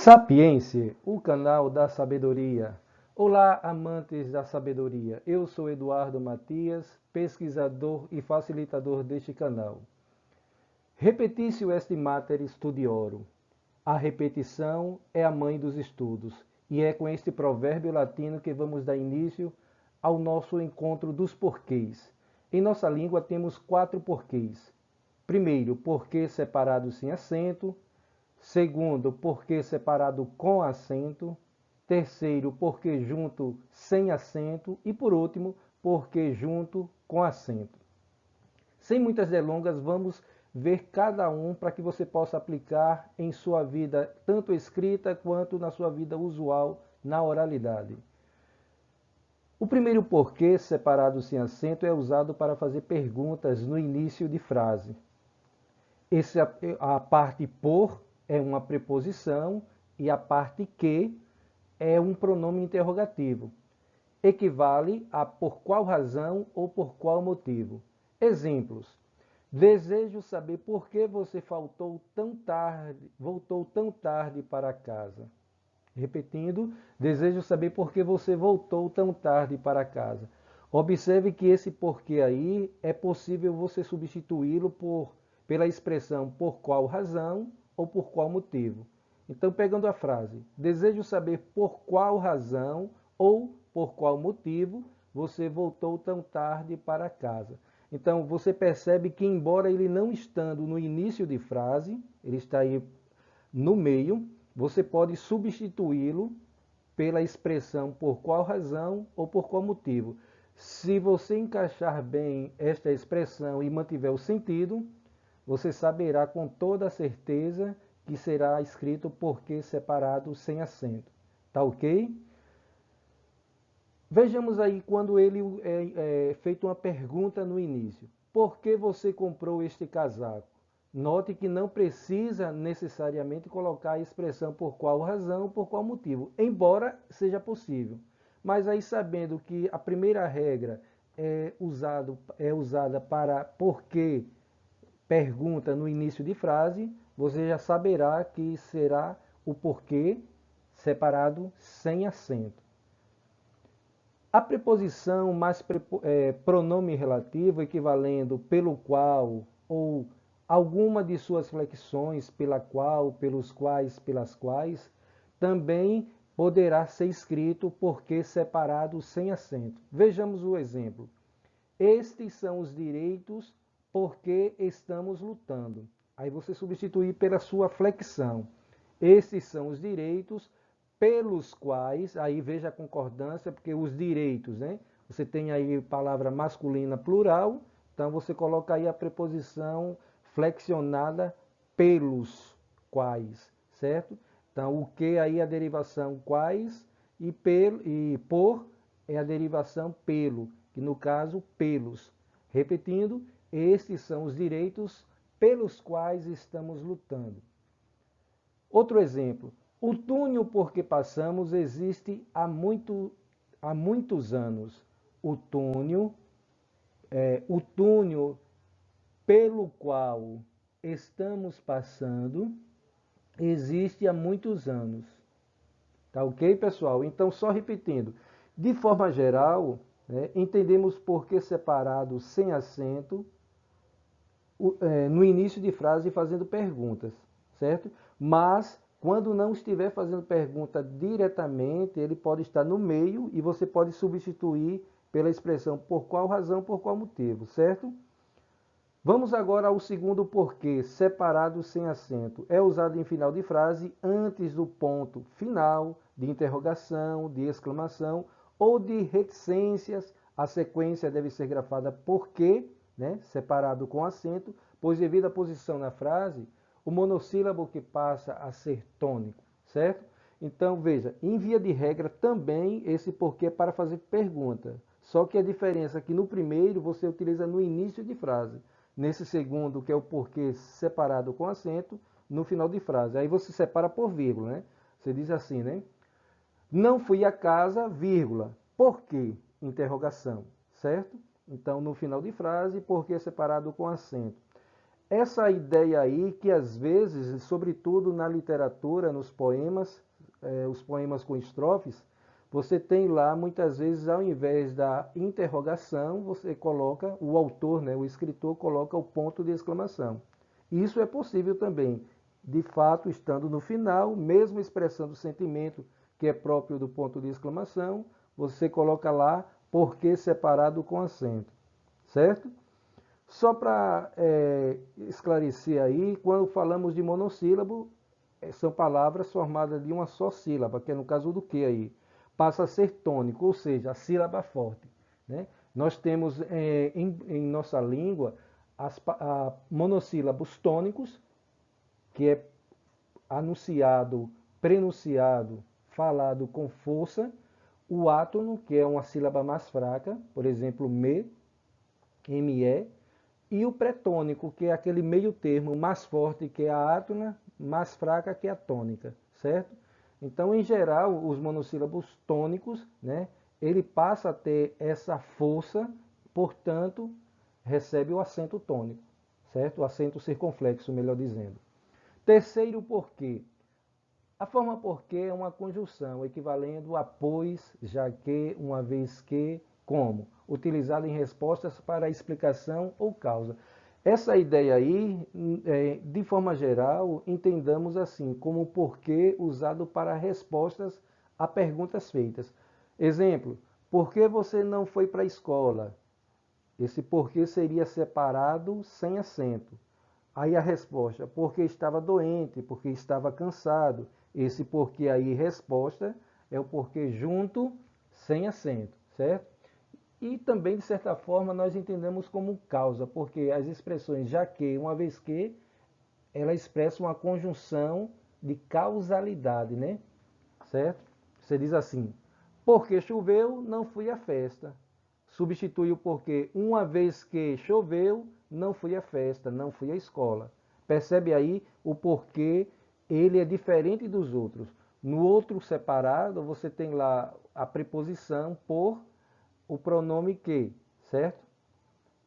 Sapiência, o canal da sabedoria. Olá, amantes da sabedoria. Eu sou Eduardo Matias, pesquisador e facilitador deste canal. Repetitio est mater studiorum. A repetição é a mãe dos estudos. E é com este provérbio latino que vamos dar início ao nosso encontro dos porquês. Em nossa língua temos 4 porquês. Primeiro, porquê separado sem acento. Segundo, porquê separado com acento. Terceiro, porquê junto sem acento. E por último, porquê junto com acento. Sem muitas delongas, vamos ver cada um para que você possa aplicar em sua vida, tanto escrita quanto na sua vida usual, na oralidade. O primeiro porquê separado sem acento é usado para fazer perguntas no início de frase. A parte por é uma preposição e a parte que é um pronome interrogativo. Equivale a por qual razão ou por qual motivo. Exemplos. Desejo saber por que você voltou tão tarde para casa. Repetindo, desejo saber por que você voltou tão tarde para casa. Observe que esse porquê aí é possível você substituí-lo pela expressão por qual razão ou por qual motivo. Então, pegando a frase, desejo saber por qual razão ou por qual motivo você voltou tão tarde para casa. Então, você percebe que, embora ele não estando no início de frase, ele está aí no meio, você pode substituí-lo pela expressão por qual razão ou por qual motivo. Se você encaixar bem esta expressão e mantiver o sentido, você saberá com toda certeza que será escrito porquê separado sem acento. Tá ok? Vejamos aí quando ele é feito uma pergunta no início. Por que você comprou este casaco? Note que não precisa necessariamente colocar a expressão por qual razão, por qual motivo, embora seja possível. Mas aí, sabendo que a primeira regra é usada para porquê pergunta no início de frase, você já saberá que será o porquê separado sem acento. A preposição mais pronome relativo, equivalendo pelo qual ou alguma de suas flexões, pela qual, pelos quais, pelas quais, também poderá ser escrito porquê separado sem acento. Vejamos o exemplo. Estes são os direitos porque estamos lutando. Aí você substituir pela sua flexão. Estes são os direitos pelos quais, aí veja a concordância, porque os direitos, né? Você tem aí palavra masculina plural, então você coloca aí a preposição flexionada pelos quais, certo? Então o que aí é a derivação quais e por é a derivação pelo, que no caso pelos. Repetindo, estes são os direitos pelos quais estamos lutando. Outro exemplo. O túnel por que passamos existe há muitos anos. O túnel pelo qual estamos passando existe há muitos anos. Tá ok, pessoal? Então, só repetindo. De forma geral, entendemos por que separado sem acento no início de frase fazendo perguntas, certo? Mas quando não estiver fazendo pergunta diretamente, ele pode estar no meio e você pode substituir pela expressão por qual razão, por qual motivo, certo? Vamos agora ao segundo porquê, separado sem acento. É usado em final de frase antes do ponto final, de interrogação, de exclamação ou de reticências. A sequência deve ser grafada porquê, separado com acento, pois devido à posição na frase, o monossílabo que passa a ser tônico, certo? Então, veja, em via de regra também esse porquê é para fazer pergunta. Só que a diferença é que no primeiro você utiliza no início de frase. Nesse segundo, que é o porquê separado com acento, no final de frase. Aí você separa por vírgula, né? Você diz assim, né? Não fui a casa, vírgula. Por quê? Interrogação, certo? Então, no final de frase, porquê separado com acento. essa ideia aí que às vezes, sobretudo na literatura, nos poemas, os poemas com estrofes, você tem lá, muitas vezes, ao invés da interrogação, você coloca, o autor, né, o escritor, coloca o ponto de exclamação. Isso é possível também, de fato, estando no final, mesmo expressando o sentimento que é próprio do ponto de exclamação, você coloca lá, porque separado com acento, certo? Só para esclarecer aí, quando falamos de monossílabo, são palavras formadas de uma só sílaba, que é no caso do que aí? Passa a ser tônico, ou seja, a sílaba forte. Né? Nós temos em nossa língua monossílabos tônicos, que é anunciado, prenunciado, falado com força, o átono, que é uma sílaba mais fraca, por exemplo, me, e o pretônico, que é aquele meio termo mais forte, que é a átona, mais fraca, que é a tônica, certo? Então, em geral, os monossílabos tônicos, né, ele passa a ter essa força, portanto, recebe o acento tônico, certo? O acento circunflexo, melhor dizendo. Terceiro porquê. A forma porquê é uma conjunção equivalendo a pois, já que, uma vez que, como, utilizada em respostas para explicação ou causa. Essa ideia aí, de forma geral, entendamos assim, como porquê usado para respostas a perguntas feitas. Exemplo, por que você não foi para a escola? Esse porquê seria separado sem acento. Aí a resposta, porque estava doente, porque estava cansado. Esse porquê aí, resposta, é o porquê junto, sem acento, certo? E também, de certa forma, nós entendemos como causa, porque as expressões já que, uma vez que, ela expressa uma conjunção de causalidade, né? Certo? Você diz assim, porque choveu, não fui à festa. Substitui o porquê, uma vez que choveu, não fui à festa, não fui à escola. Percebe aí o porquê ele é diferente dos outros. No outro separado, você tem lá a preposição por, o pronome que, certo?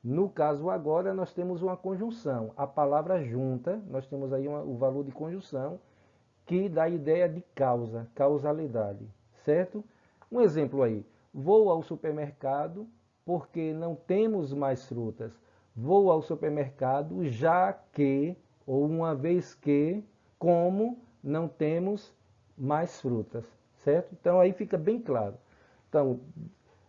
No caso agora, nós temos uma conjunção. A palavra junta, nós temos aí o valor de conjunção, que dá a ideia de causa, causalidade, certo? Um exemplo aí, vou ao supermercado porque não temos mais frutas. Vou ao supermercado já que, ou uma vez que, como não temos mais frutas, certo? Então aí fica bem claro. Então,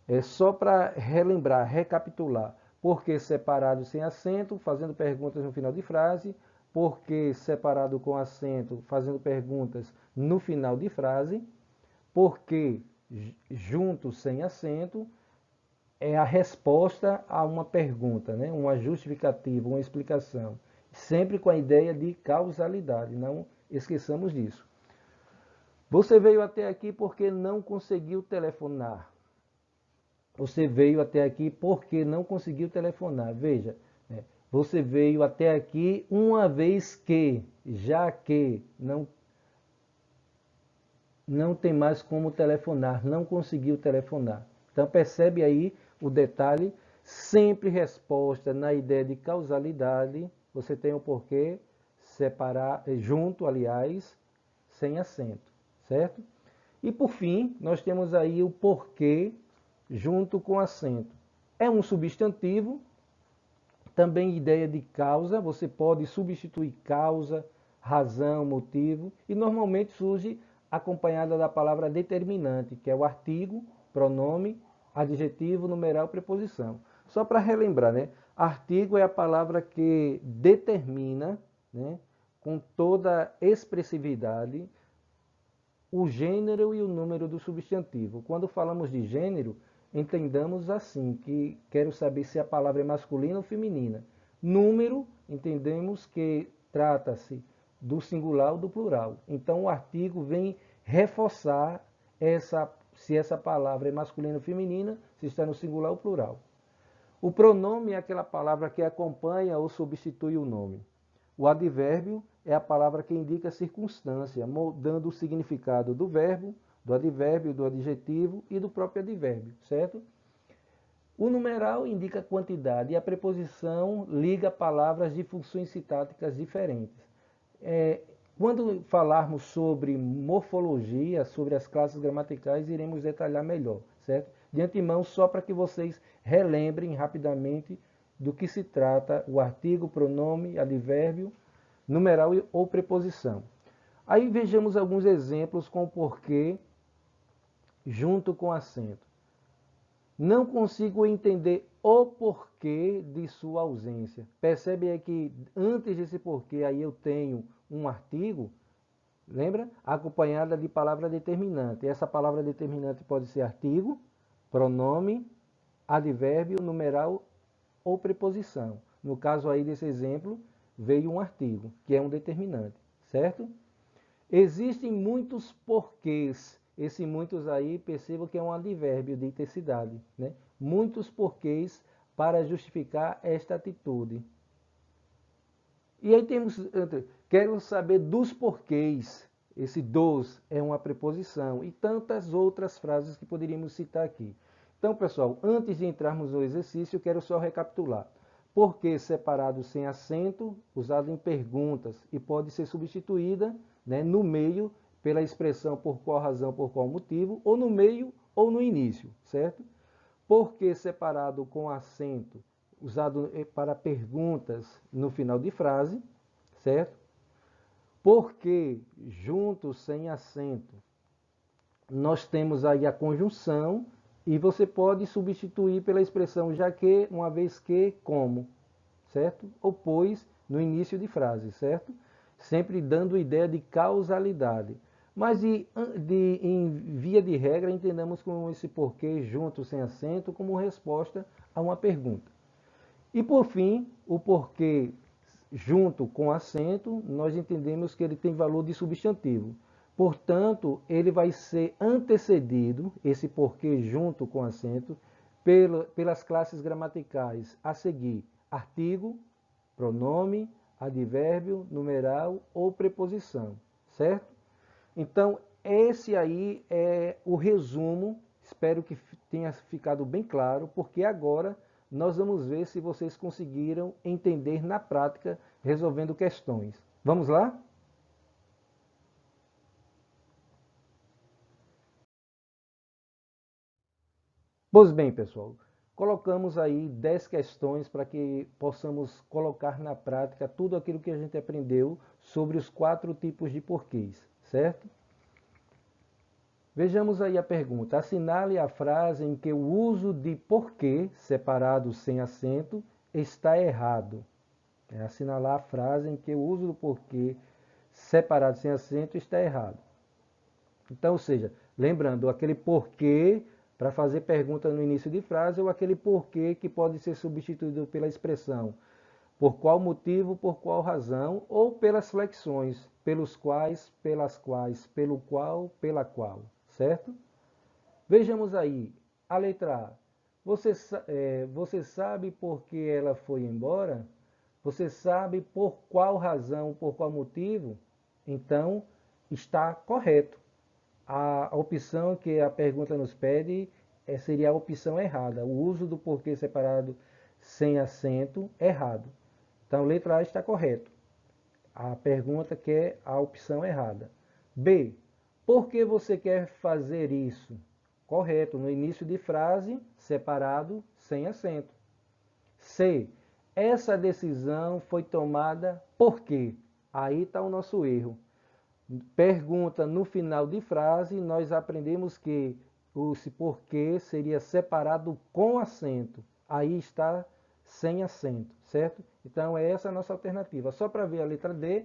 é só para relembrar, recapitular. Porque separado sem acento, fazendo perguntas no final de frase. Porque separado com acento, fazendo perguntas no final de frase. Porque junto sem acento é a resposta a uma pergunta, né? Uma justificativa, uma explicação. Sempre com a ideia de causalidade, não esqueçamos disso. Você veio até aqui porque não conseguiu telefonar. Você veio até aqui porque não conseguiu telefonar. Veja, você veio até aqui uma vez que, já que não tem mais como telefonar, não conseguiu telefonar. Então percebe aí o detalhe, sempre resposta na ideia de causalidade, você tem o porquê separar, junto, aliás, sem acento, certo? E por fim, nós temos aí o porquê junto com acento. É um substantivo, também ideia de causa, você pode substituir causa, razão, motivo, e normalmente surge acompanhada da palavra determinante, que é o artigo, pronome, adjetivo, numeral, preposição. Só para relembrar, né? Artigo é a palavra que determina, né, com toda expressividade, o gênero e o número do substantivo. Quando falamos de gênero, entendamos assim, que quero saber se a palavra é masculina ou feminina. Número, entendemos que trata-se do singular ou do plural. Então o artigo vem reforçar se essa palavra é masculina ou feminina, se está no singular ou plural. O pronome é aquela palavra que acompanha ou substitui o nome. O advérbio é a palavra que indica a circunstância, mudando o significado do verbo, do advérbio, do adjetivo e do próprio advérbio, certo? O numeral indica quantidade e a preposição liga palavras de funções sintáticas diferentes. Quando falarmos sobre morfologia, sobre as classes gramaticais, iremos detalhar melhor, certo? De antemão, só para que vocês relembrem rapidamente do que se trata o artigo, pronome, advérbio, numeral ou preposição. Aí vejamos alguns exemplos com o porquê junto com acento. Não consigo entender o porquê de sua ausência. Percebe aí que antes desse porquê aí eu tenho um artigo, lembra? Acompanhada de palavra determinante. Essa palavra determinante pode ser artigo, pronome, advérbio, numeral ou preposição. No caso aí desse exemplo, veio um artigo, que é um determinante, certo? Existem muitos porquês. Esse muitos aí, perceba que é um advérbio de intensidade, né? Muitos porquês para justificar esta atitude. E aí temos, quero saber dos porquês. Esse dos é uma preposição e tantas outras frases que poderíamos citar aqui. Então, pessoal, antes de entrarmos no exercício, eu quero só recapitular. Porquê separado sem acento, usado em perguntas e pode ser substituída, né, no meio pela expressão por qual razão, por qual motivo, ou no meio ou no início, certo? Porquê separado com acento, usado para perguntas no final de frase, certo? Porquê junto sem acento, nós temos aí a conjunção e você pode substituir pela expressão já que, uma vez que, como, certo? Ou pois no início de frase, certo? Sempre dando ideia de causalidade. Mas em via de regra, entendamos com esse porquê junto sem acento como resposta a uma pergunta. E por fim, o porquê junto com acento, nós entendemos que ele tem valor de substantivo. Portanto, ele vai ser antecedido, esse porquê junto com acento, pelas classes gramaticais a seguir: artigo, pronome, advérbio, numeral ou preposição, certo? Então, esse aí é o resumo, espero que tenha ficado bem claro, porque agora nós vamos ver se vocês conseguiram entender na prática, resolvendo questões. Vamos lá? Pois bem, pessoal, colocamos aí 10 questões para que possamos colocar na prática tudo aquilo que a gente aprendeu sobre os 4 tipos de porquês, certo? Vejamos aí a pergunta. Assinale a frase em que o uso de porquê, separado sem acento, está errado. É assinalar a frase em que o uso do porquê, separado sem acento, está errado. Então, ou seja, lembrando, aquele porquê para fazer pergunta no início de frase ou aquele porquê que pode ser substituído pela expressão por qual motivo, por qual razão, ou pelas flexões, pelos quais, pelas quais, pelo qual, pela qual, certo? Vejamos aí, a letra A. Você sabe por que ela foi embora? Você sabe por qual razão, por qual motivo? Então, está correto. A opção que a pergunta nos pede seria a opção errada. O uso do porquê separado sem acento errado. Então, letra A está correto. A pergunta quer a opção errada. B. Por que você quer fazer isso? Correto. No início de frase, separado, sem acento. C. Essa decisão foi tomada por quê? Aí está o nosso erro. Pergunta no final de frase, nós aprendemos que esse porquê seria separado com acento. Aí está sem acento, certo? Então, é essa a nossa alternativa. Só para ver a letra D,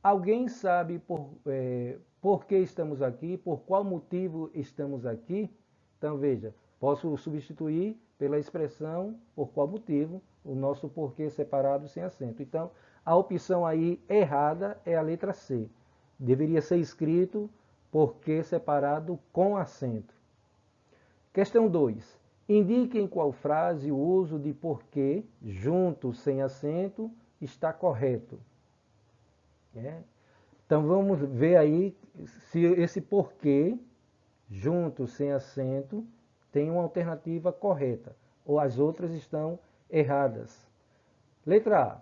alguém sabe por que estamos aqui, por qual motivo estamos aqui? Então, veja, posso substituir pela expressão por qual motivo, o nosso porquê separado sem acento. Então, a opção aí errada é a letra C. Deveria ser escrito porquê separado com acento. Questão 2. Indique em qual frase o uso de porquê, junto, sem acento, está correto. Então vamos ver aí se esse porquê, junto, sem acento, tem uma alternativa correta. ou as outras estão erradas. Letra A.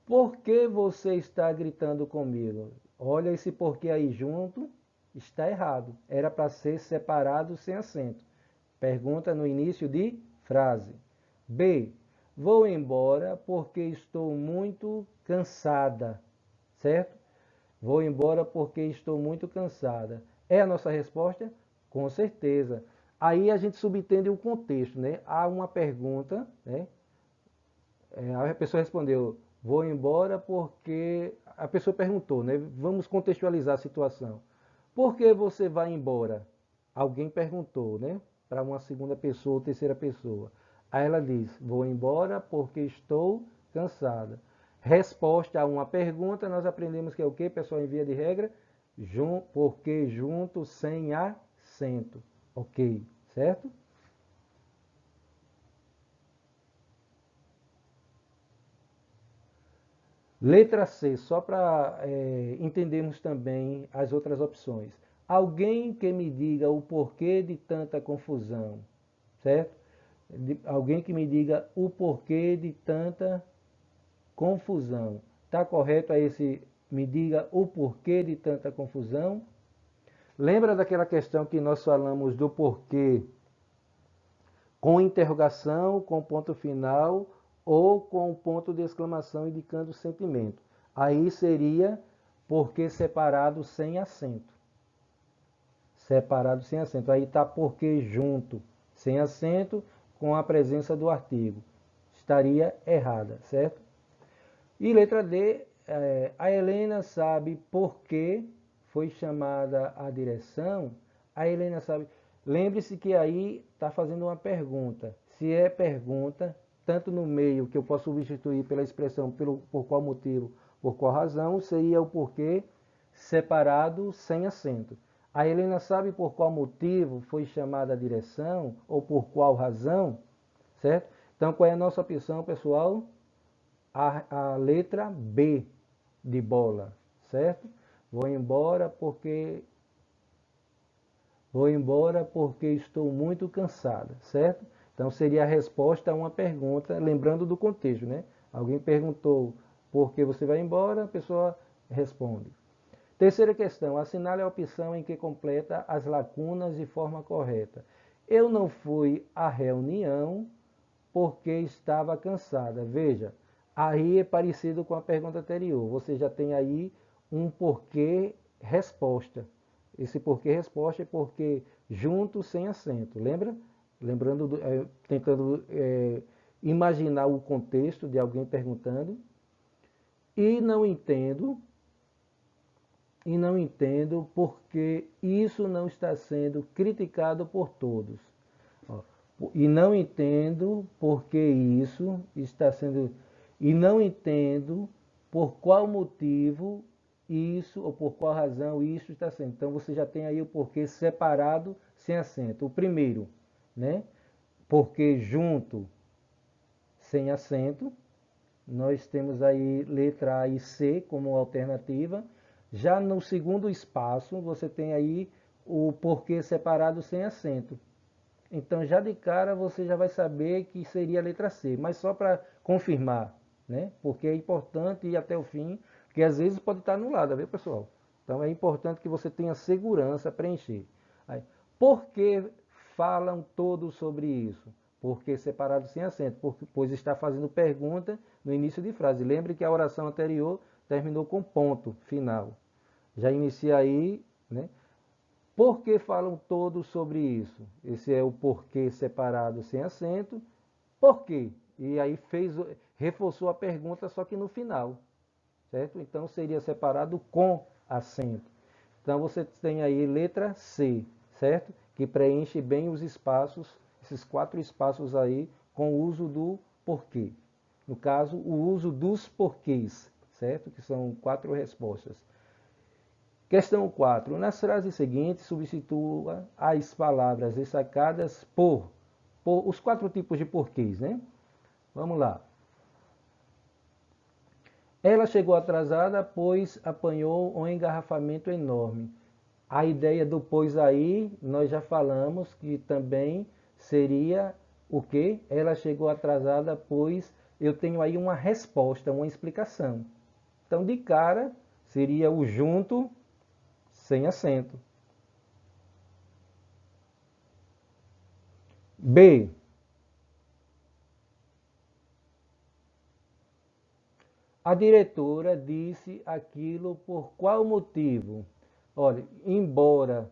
Por que você está gritando comigo? Olha esse porquê aí junto, está errado. Era para ser separado sem acento. Pergunta no início de frase. B. Vou embora porque estou muito cansada. Certo? Vou embora porque estou muito cansada. É a nossa resposta? Com certeza. Aí a gente subentende o contexto, né? Há uma pergunta, né? A pessoa respondeu, vou embora porque... A pessoa perguntou, né? Vamos contextualizar a situação. Por que você vai embora? Alguém perguntou, né? Para uma segunda pessoa ou terceira pessoa. Aí ela diz, vou embora porque estou cansada. Resposta a uma pergunta, nós aprendemos que é o quê, pessoal, em via de regra? Porque junto, sem acento. Ok, certo? Letra C, só para entendermos também as outras opções. Alguém que me diga o porquê de tanta confusão, certo? Alguém que me diga o porquê de tanta confusão. Está correto aí esse me diga o porquê de tanta confusão? Lembra daquela questão que nós falamos do porquê com interrogação, com ponto final ou com ponto de exclamação indicando o sentimento. Aí seria porquê separado sem acento. Separado sem acento. Aí está porquê junto, sem acento, com a presença do artigo. Estaria errada, certo? E letra D, a Helena sabe por que foi chamada à direção. A Helena sabe. Lembre-se que aí está fazendo uma pergunta. Se é pergunta, tanto no meio, que eu posso substituir pela expressão por qual motivo, por qual razão, seria o porquê separado sem acento. A Helena sabe por qual motivo foi chamada à direção ou por qual razão, certo? Então, qual é a nossa opção, pessoal? A letra B de bola, certo? Vou embora porque estou muito cansada, certo? Então seria a resposta a uma pergunta, lembrando do contexto, né? Alguém perguntou por que você vai embora, a pessoa responde. Terceira questão, assinale a opção em que completa as lacunas de forma correta. Eu não fui à reunião porque estava cansada. Veja, aí é parecido com a pergunta anterior. Você já tem aí um porquê resposta. Esse porquê resposta é porque junto sem acento. Lembra? Lembrando, tentando imaginar o contexto de alguém perguntando. E não entendo porque isso não está sendo criticado por todos. E não entendo porque isso está sendo. E não entendo por qual motivo isso, ou por qual razão isso está sendo. Então você já tem aí o porquê separado, sem acento. O primeiro, né? Porque junto, sem acento. Nós temos aí letra A e C como alternativa. Já no segundo espaço, você tem aí o porquê separado sem acento. Então, já de cara, você já vai saber que seria a letra C. Mas só para confirmar, né? Porque é importante ir até o fim, porque às vezes pode estar anulada, viu, pessoal? Então, é importante que você tenha segurança preencher. Aí, por que falam todos sobre isso? Porque separado sem acento, pois está fazendo pergunta no início de frase. Lembre que a oração anterior terminou com ponto final. Já inicia aí, né? Por que falam todos sobre isso? Esse é o porquê separado sem acento. Por quê? E aí reforçou a pergunta, só que no final, certo? Então seria separado com acento. Então você tem aí letra C, certo? Que preenche bem os espaços, esses 4 espaços aí, com o uso do porquê. No caso, o uso dos porquês, certo? Que são 4 respostas. Questão 4. Nas frases seguintes, substitua as palavras destacadas por os 4 tipos de porquês, né? Vamos lá. Ela chegou atrasada, pois apanhou um engarrafamento enorme. A ideia do pois aí, nós já falamos que também seria O que? Ela chegou atrasada, pois eu tenho aí uma resposta, uma explicação. Então, de cara, seria o junto sem acento. B. A diretora disse aquilo por qual motivo? Olha, embora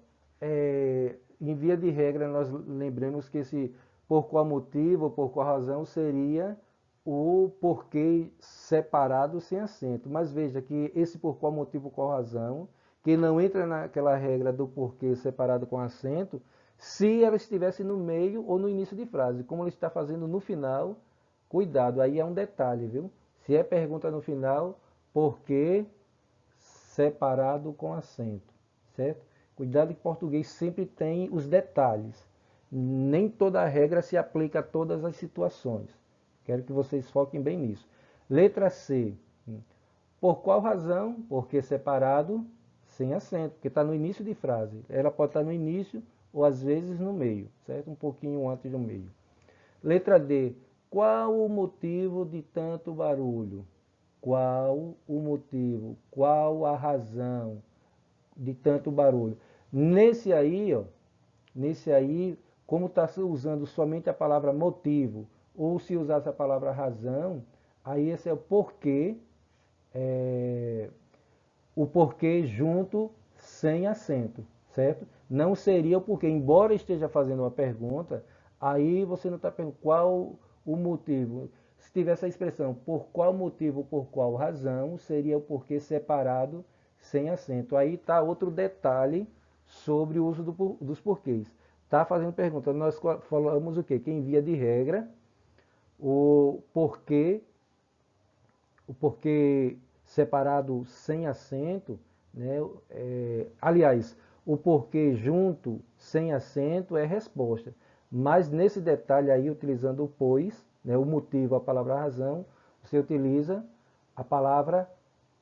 em via de regra nós lembremos que esse por qual motivo, por qual razão seria o porquê separado sem acento. Mas veja que esse por qual motivo, qual razão, que não entra naquela regra do porquê separado com acento, se ela estivesse no meio ou no início de frase. Como ela está fazendo no final, cuidado, aí é um detalhe, viu? Se é pergunta no final, por que separado com acento, certo? Cuidado que português sempre tem os detalhes. Nem toda a regra se aplica a todas as situações. Quero que vocês foquem bem nisso. Letra C. Por qual razão? Porque separado sem acento, porque está no início de frase. Ela pode estar no início ou às vezes no meio, certo? Um pouquinho antes do meio. Letra D. Qual o motivo de tanto barulho? Qual o motivo? Qual a razão de tanto barulho? Nesse aí, ó, como está usando somente a palavra motivo, ou se usasse a palavra razão, aí esse é o porquê junto sem acento, certo? Não seria o porquê, embora esteja fazendo uma pergunta, aí você não está perguntando qual o motivo. Se tivesse a expressão por qual motivo, por qual razão, seria o porquê separado sem acento. Aí está outro detalhe sobre o uso dos porquês. Está fazendo pergunta, nós falamos o quê? Que em via de regra, o porquê separado sem acento, né? Aliás, o porquê junto sem acento é resposta. Mas nesse detalhe aí, utilizando o pois, né? O motivo, a palavra razão, você utiliza a palavra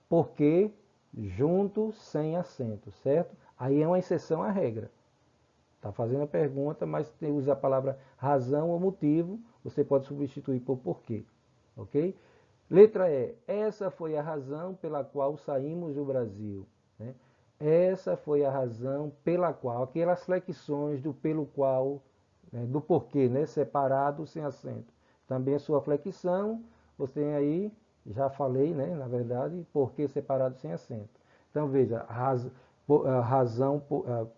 porquê junto sem acento, certo? Aí é uma exceção à regra. Está fazendo a pergunta, mas usa a palavra razão ou motivo, você pode substituir por porquê, ok? Letra E. Essa foi a razão pela qual saímos do Brasil. Né? Essa foi a razão pela qual, aquelas flexões do pelo qual, né, do porquê, né, separado sem acento. Também a sua flexão, você tem aí, já falei, né, na verdade, porquê separado sem acento. Então veja, razão,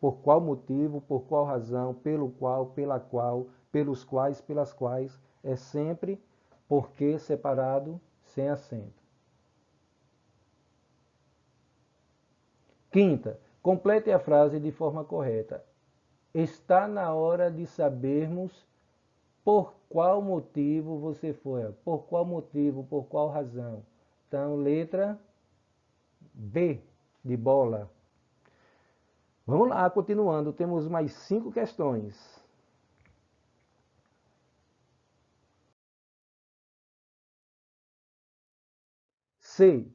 por qual motivo, por qual razão, pelo qual, pela qual, pelos quais, pelas quais, é sempre porquê separado sem acento. Quinta, complete a frase de forma correta. Está na hora de sabermos por qual motivo você foi. Por qual motivo, por qual razão. Então, letra B de bola. Vamos lá, continuando. Temos mais 5 questões. C.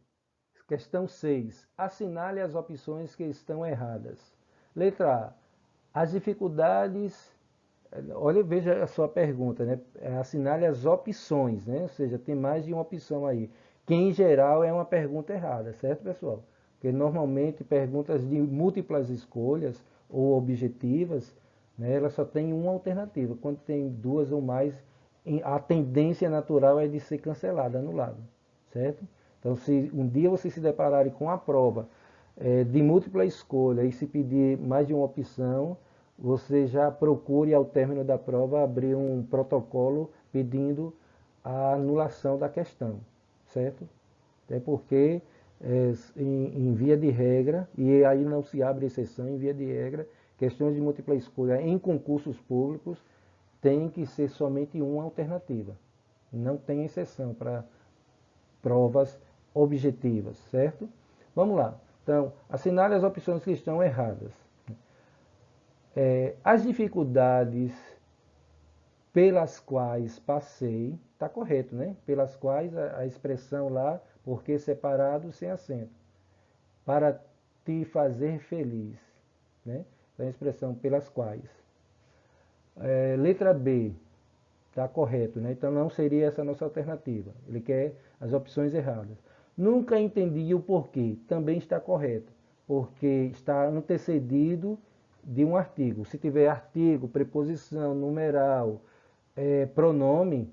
Questão 6. Assinale as opções que estão erradas. Letra A. As dificuldades. Olha, veja a sua pergunta, né? Assinale as opções, né? Ou seja, tem mais de uma opção aí. Que em geral é uma pergunta errada, certo, pessoal? Porque normalmente perguntas de múltiplas escolhas ou objetivas, né, elas só tem uma alternativa. Quando tem duas ou mais, a tendência natural é de ser cancelada, anulada, certo? Então, se um dia vocês se depararem com a prova de múltipla escolha e se pedir mais de uma opção, você já procure ao término da prova abrir um protocolo pedindo a anulação da questão, certo? Até porque em via de regra, e aí não se abre exceção, em via de regra, questões de múltipla escolha em concursos públicos tem que ser somente uma alternativa. Não tem exceção para provas objetivas, certo? Vamos lá. Então, assinale as opções que estão erradas. As dificuldades pelas quais passei, está correto, né? Pelas quais a expressão lá, porque separado sem acento, para te fazer feliz, né? Então, a expressão pelas quais. Letra B. está correto, né? Então não seria essa a nossa alternativa. Ele quer as opções erradas. Nunca entendi o porquê. Também está correto, porque está antecedido de um artigo. Se tiver artigo, preposição, numeral, pronome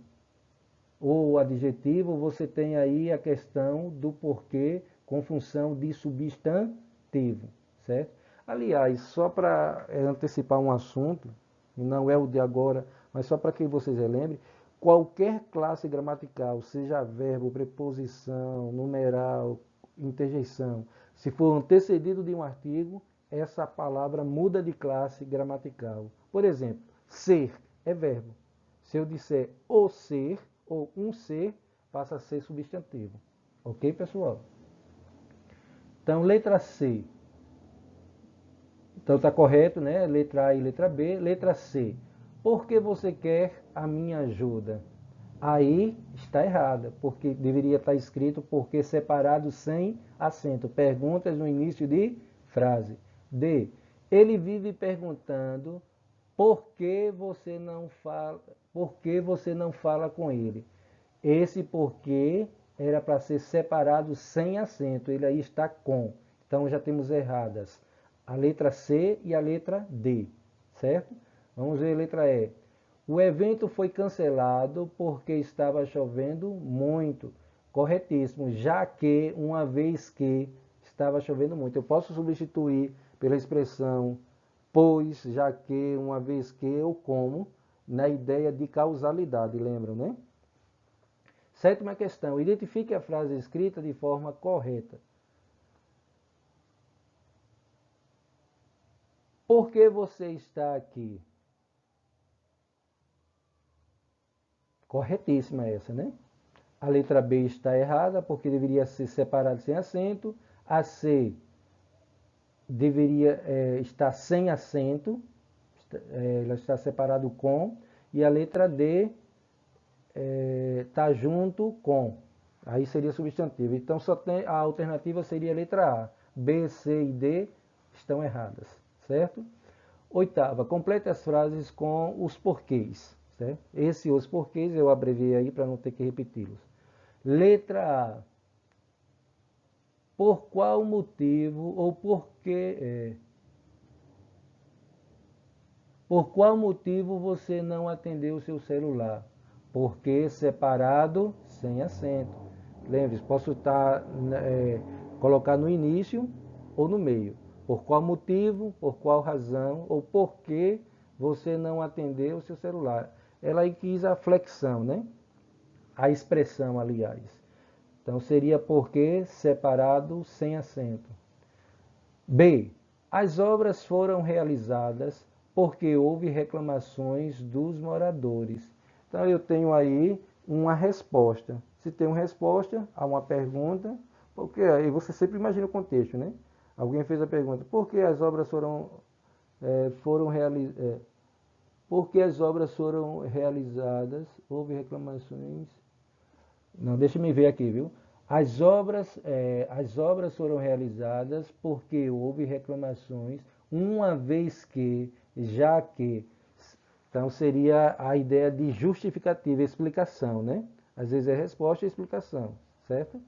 ou adjetivo, você tem aí a questão do porquê com função de substantivo, certo? Aliás, só para antecipar um assunto, não é o de agora, mas só para que vocês relembrem, qualquer classe gramatical, seja verbo, preposição, numeral, interjeição, se for antecedido de um artigo, essa palavra muda de classe gramatical. Por exemplo, ser é verbo. Se eu disser o ser ou um ser, passa a ser substantivo. Ok, pessoal? Então, letra C. Então está correto, né? Letra A e letra B. Letra C. Por que você quer a minha ajuda? Aí está errada, porque deveria estar escrito porque separado sem acento. Perguntas no início de frase. D. Ele vive perguntando por que você não fala com ele. Esse porquê era para ser separado sem acento. Ele aí está com. Então já temos erradas a letra C e a letra D, certo? Vamos ver a letra E. O evento foi cancelado porque estava chovendo muito. Corretíssimo, já que, uma vez que estava chovendo muito. Eu posso substituir pela expressão pois, já que, uma vez que ou como, na ideia de causalidade, lembram, né? Sétima questão. Identifique a frase escrita de forma correta. Por que você está aqui? Corretíssima essa, né? A letra B está errada, porque deveria ser separado sem acento. A C deveria estar sem acento, ela está separado com. E a letra D está junto com. Aí seria substantivo. Então só tem, a alternativa seria a letra A. B, C e D estão erradas, certo? Oitava, complete as frases com os porquês. Certo? Os porquês eu abreviei aí para não ter que repeti-los. Letra A. Por qual motivo ou por qual motivo você não atendeu o seu celular? Porque separado, sem acento. Lembre-se, posso colocar no início ou no meio. Por qual motivo, por qual razão ou por que você não atendeu o seu celular? Ela aí quis a flexão, né? A expressão, aliás. Então seria porque separado, sem acento. B. As obras foram realizadas porque houve reclamações dos moradores. Então eu tenho aí uma resposta. Se tem uma resposta a uma pergunta, porque aí você sempre imagina o contexto, né? Alguém fez a pergunta: por que as obras por que as obras foram realizadas? Houve reclamações. Não, deixa me ver aqui, viu? As obras foram realizadas porque houve reclamações, uma vez que, já que. Então seria a ideia de justificativa, explicação, né? Às vezes é resposta e explicação, certo?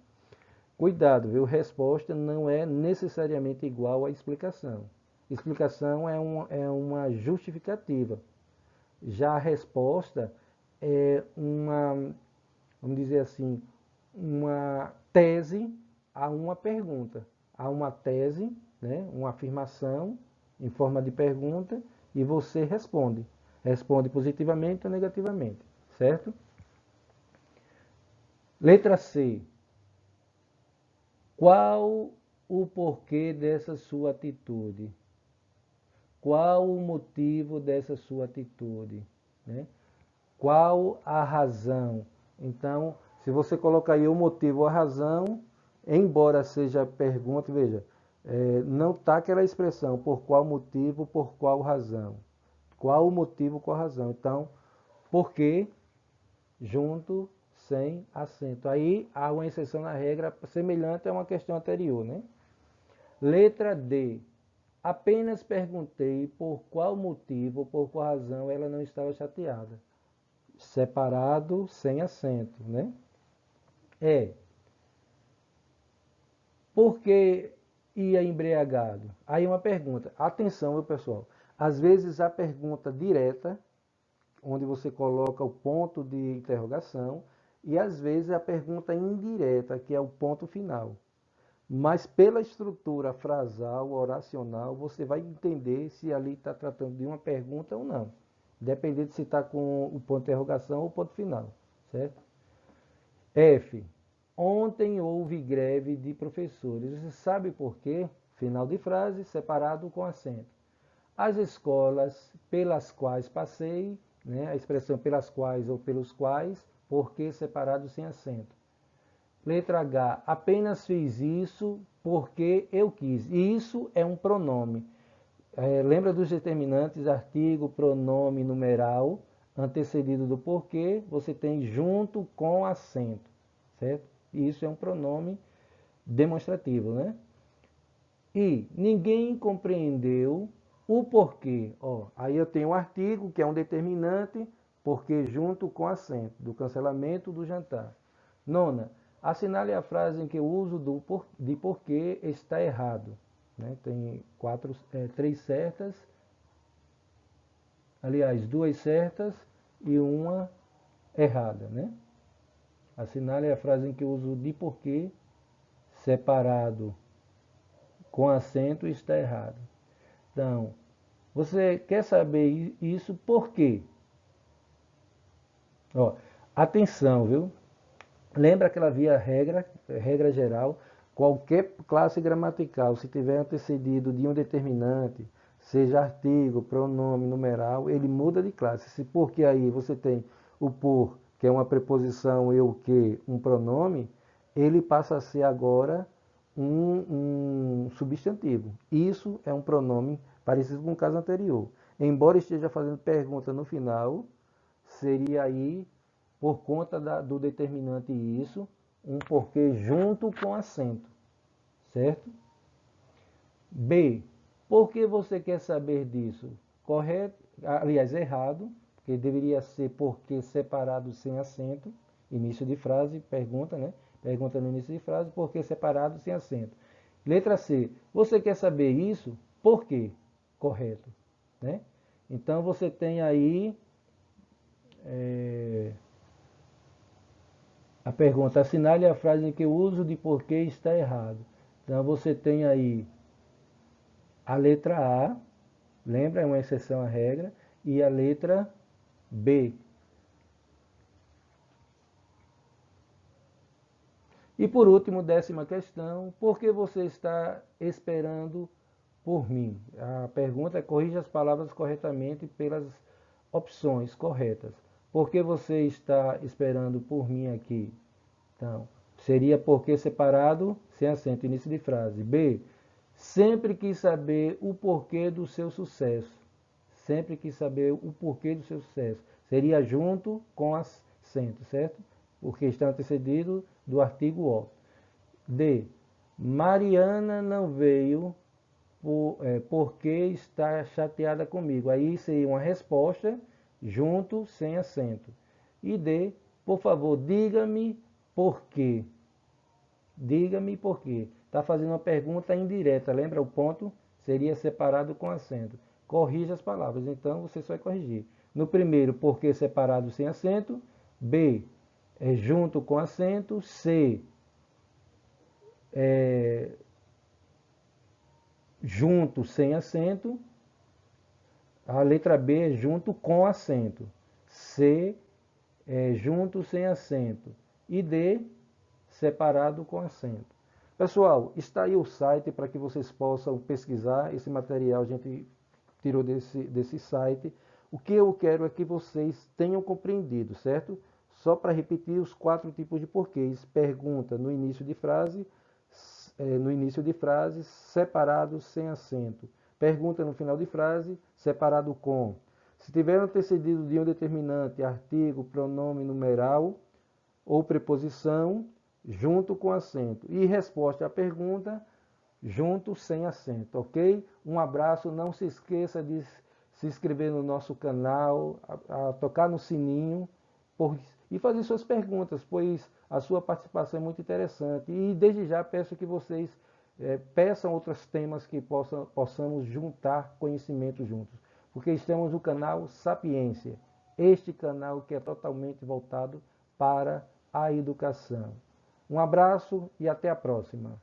Cuidado, viu? Resposta não é necessariamente igual à explicação. Explicação é uma justificativa. Já a resposta é uma, vamos dizer assim, uma tese a uma pergunta. Há uma tese, né, uma afirmação em forma de pergunta e você responde. Responde positivamente ou negativamente, certo? Letra C. Qual o porquê dessa sua atitude? Qual o motivo dessa sua atitude? Né? Qual a razão? Então, se você colocar aí o motivo ou a razão, embora seja pergunta, veja, não está aquela expressão por qual motivo, por qual razão. Qual o motivo, qual a razão. Então, por quê? Junto, sem acento. Aí há uma exceção na regra semelhante a uma questão anterior, né? Letra D. Apenas perguntei por qual motivo, por qual razão ela não estava chateada. separado sem acento, né? Por que ia embriagado? Aí uma pergunta. Atenção, meu pessoal. Às vezes a pergunta direta, onde você coloca o ponto de interrogação, e às vezes a pergunta indireta, que é o ponto final. Mas pela estrutura frasal, oracional, você vai entender se ali está tratando de uma pergunta ou não. Dependendo se está com o ponto de interrogação ou o ponto final, certo? F. Ontem houve greve de professores. Você sabe por quê? Final de frase, separado com acento. As escolas pelas quais passei, né, a expressão pelas quais ou pelos quais, porque separado sem acento. Letra H. Apenas fiz isso porque eu quis. Isso é um pronome. Lembra dos determinantes, artigo, pronome, numeral, antecedido do porquê, você tem junto com acento, certo? E isso é um pronome demonstrativo, né? E ninguém compreendeu o porquê. Ó, aí eu tenho o artigo, que é um determinante, porque junto com acento, do cancelamento do jantar. Nona, assinale a frase em que o uso de porquê está errado. Né? Tem três certas, aliás, duas certas e uma errada. Né? Assinale a frase em que o uso de porquê separado com acento está errado. Então, você quer saber isso por quê? Ó, atenção, viu? Lembra que ela havia regra geral, qualquer classe gramatical, se tiver antecedido de um determinante, seja artigo, pronome, numeral, ele muda de classe. Se porque aí você tem o por, que é uma preposição, e o que, um pronome, ele passa a ser agora um substantivo. Isso é um pronome parecido com o caso anterior. Embora esteja fazendo pergunta no final, seria aí, por conta do determinante isso, um porquê junto com acento, certo? B. Por que você quer saber disso? Correto, aliás, errado, porque deveria ser porquê separado sem acento, início de frase, pergunta, né? Pergunta no início de frase, porquê separado sem acento. Letra C. Você quer saber isso? Por quê? Correto, né? Então você tem aí a pergunta, assinale a frase em que o uso de porquê está errado. Então você tem aí a letra A, lembra, é uma exceção à regra, e a letra B. E por último, 10ª questão, por que você está esperando por mim? A pergunta é, corrija as palavras corretamente pelas opções corretas. Por que você está esperando por mim aqui? Então, seria porque separado, sem acento, início de frase. B. Sempre quis saber o porquê do seu sucesso. Sempre quis saber o porquê do seu sucesso. Seria junto com acento, certo? Porque está antecedido do artigo O. D. Mariana não veio porque está chateada comigo. Aí seria uma resposta junto, sem acento. E D. Por favor, diga-me por quê. Diga-me por quê. Está fazendo uma pergunta indireta. Lembra o ponto? Seria separado com acento. Corrija as palavras. Então você só vai corrigir. No primeiro, por que separado sem acento. B. Junto com acento. C. Junto sem acento. A letra B é junto com acento. C. Junto sem acento. E D. Separado com acento. Pessoal, está aí o site para que vocês possam pesquisar. Esse material a gente tirou desse site. O que eu quero é que vocês tenham compreendido, certo? Só para repetir os 4 tipos de porquês. Pergunta no início de frase, separado sem acento. Pergunta no final de frase, separado com. Se tiver antecedido de um determinante, artigo, pronome, numeral ou preposição, junto com acento. E resposta à pergunta, junto sem acento, ok? Um abraço, não se esqueça de se inscrever no nosso canal, a tocar no sininho e fazer suas perguntas, pois a sua participação é muito interessante. E desde já peço que vocês peçam outros temas que possamos juntar conhecimento juntos, porque estamos no canal Sapiência, este canal que é totalmente voltado para a educação. Um abraço e até a próxima.